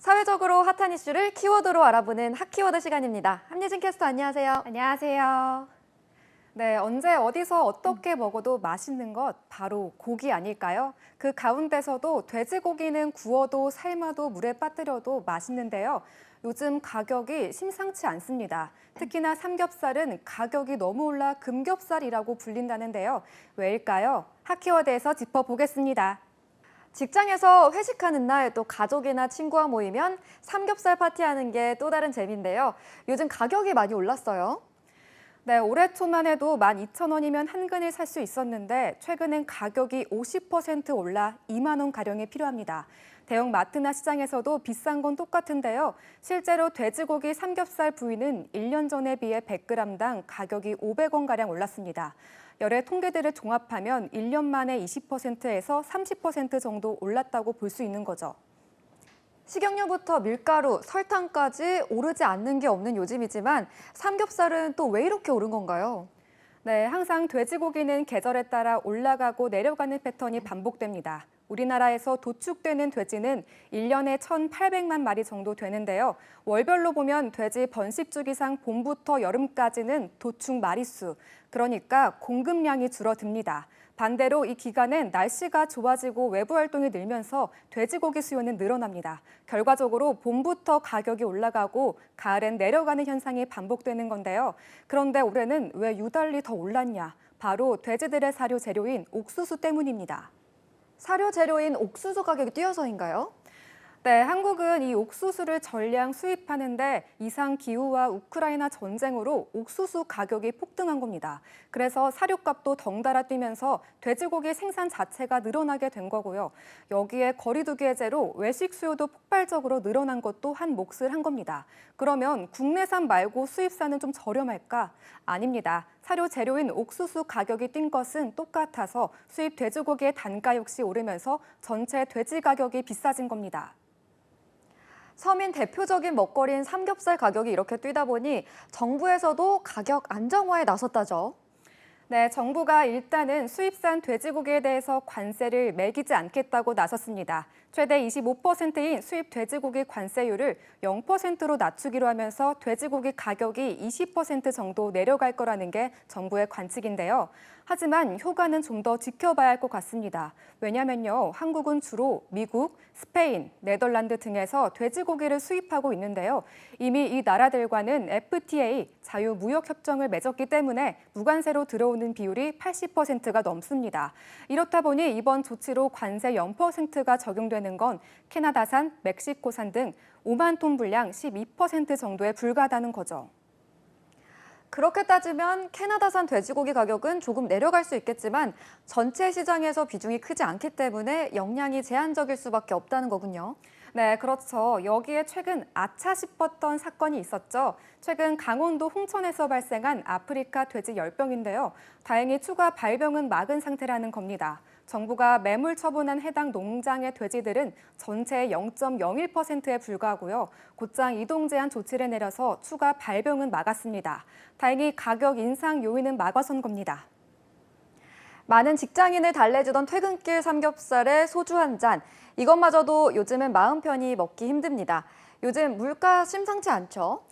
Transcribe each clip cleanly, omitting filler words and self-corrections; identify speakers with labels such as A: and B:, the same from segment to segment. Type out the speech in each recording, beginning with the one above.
A: 사회적으로 핫한 이슈를 키워드로 알아보는 핫키워드 시간입니다. 함예진 캐스터 안녕하세요.
B: 안녕하세요.
A: 네, 언제 어디서 어떻게 먹어도 맛있는 것 바로 고기 아닐까요? 그 가운데서도 돼지고기는 구워도 삶아도 물에 빠뜨려도 맛있는데요. 요즘 가격이 심상치 않습니다. 특히나 삼겹살은 가격이 너무 올라 금겹살이라고 불린다는데요. 왜일까요? 핫키워드에서 짚어보겠습니다. 직장에서 회식하는 날 또 가족이나 친구와 모이면 삼겹살 파티하는 게 또 다른 재미인데요. 요즘 가격이 많이 올랐어요. 네, 올해 초만 해도 12,000원이면 한 근을 살 수 있었는데 최근엔 가격이 50% 올라 2만 원 가량이 필요합니다. 대형 마트나 시장에서도 비싼 건 똑같은데요. 실제로 돼지고기 삼겹살 부위는 1년 전에 비해 100g당 가격이 500원 가량 올랐습니다. 여러 통계들을 종합하면 1년 만에 20%에서 30% 정도 올랐다고 볼 수 있는 거죠. 식용유부터 밀가루, 설탕까지 오르지 않는 게 없는 요즘이지만 삼겹살은 또 왜 이렇게 오른 건가요? 네, 항상 돼지고기는 계절에 따라 올라가고 내려가는 패턴이 반복됩니다. 우리나라에서 도축되는 돼지는 1년에 1,800만 마리 정도 되는데요. 월별로 보면 돼지 번식주기상 봄부터 여름까지는 도축 마리수, 그러니까 공급량이 줄어듭니다. 반대로 이 기간엔 날씨가 좋아지고 외부 활동이 늘면서 돼지고기 수요는 늘어납니다. 결과적으로 봄부터 가격이 올라가고 가을엔 내려가는 현상이 반복되는 건데요. 그런데 올해는 왜 유달리 더 올랐냐? 바로 돼지들의 사료 재료인 옥수수 때문입니다. 사료 재료인 옥수수 가격이 뛰어서인가요? 네, 한국은 이 옥수수를 전량 수입하는데 이상 기후와 우크라이나 전쟁으로 옥수수 가격이 폭등한 겁니다. 그래서 사료값도 덩달아 뛰면서 돼지고기 생산 자체가 늘어나게 된 거고요. 여기에 거리두기 해제로 외식 수요도 폭발적으로 늘어난 것도 한 몫을 한 겁니다. 그러면 국내산 말고 수입산은 좀 저렴할까? 아닙니다. 사료 재료인 옥수수 가격이 뛴 것은 똑같아서 수입 돼지고기의 단가 역시 오르면서 전체 돼지 가격이 비싸진 겁니다. 서민 대표적인 먹거리인 삼겹살 가격이 이렇게 뛰다 보니 정부에서도 가격 안정화에 나섰다죠. 네, 정부가 일단은 수입산 돼지고기에 대해서 관세를 매기지 않겠다고 나섰습니다. 최대 25%인 수입 돼지고기 관세율을 0%로 낮추기로 하면서 돼지고기 가격이 20% 정도 내려갈 거라는 게 정부의 관측인데요. 하지만 효과는 좀 더 지켜봐야 할 것 같습니다. 왜냐면요, 한국은 주로 미국, 스페인, 네덜란드 등에서 돼지고기를 수입하고 있는데요. 이미 이 나라들과는 FTA, 자유무역협정을 맺었기 때문에 무관세로 들어오는 비율이 80%가 넘습니다. 이렇다 보니 이번 조치로 관세 0%가 적용되는 건 캐나다산, 멕시코산 등 5만 톤 분량 12% 정도에 불과하다는 거죠. 그렇게 따지면 캐나다산 돼지고기 가격은 조금 내려갈 수 있겠지만 전체 시장에서 비중이 크지 않기 때문에 영향이 제한적일 수밖에 없다는 거군요. 네, 그렇죠. 여기에 최근 아차 싶었던 사건이 있었죠. 최근 강원도 홍천에서 발생한 아프리카 돼지 열병인데요. 다행히 추가 발병은 막은 상태라는 겁니다. 정부가 매물 처분한 해당 농장의 돼지들은 전체의 0.01%에 불과하고요. 곧장 이동 제한 조치를 내려서 추가 발병은 막았습니다. 다행히 가격 인상 요인은 막아선 겁니다. 많은 직장인을 달래주던 퇴근길 삼겹살에 소주 한 잔. 이것마저도 요즘은 마음 편히 먹기 힘듭니다. 요즘 물가 심상치 않죠?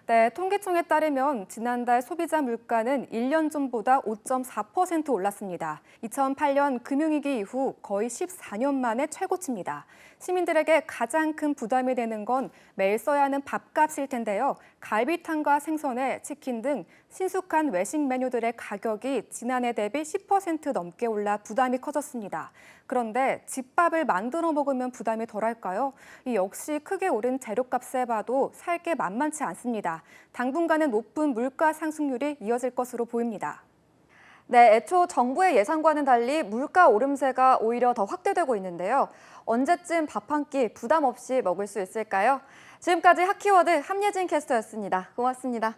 A: 네, 통계청에 따르면 지난달 소비자 물가는 1년 전보다 5.4% 올랐습니다. 2008년 금융위기 이후 거의 14년 만에 최고치입니다. 시민들에게 가장 큰 부담이 되는 건 매일 써야 하는 밥값일 텐데요. 갈비탕과 생선회, 치킨 등 신숙한 외식 메뉴들의 가격이 지난해 대비 10% 넘게 올라 부담이 커졌습니다. 그런데 집밥을 만들어 먹으면 부담이 덜할까요? 이 역시 크게 오른 재료값에 봐도 살 게 만만치 않습니다. 당분간은 높은 물가 상승률이 이어질 것으로 보입니다. 네, 애초 정부의 예상과는 달리 물가 오름세가 오히려 더 확대되고 있는데요. 언제쯤 밥 한 끼 부담 없이 먹을 수 있을까요? 지금까지 핫키워드 함예진 캐스터였습니다. 고맙습니다.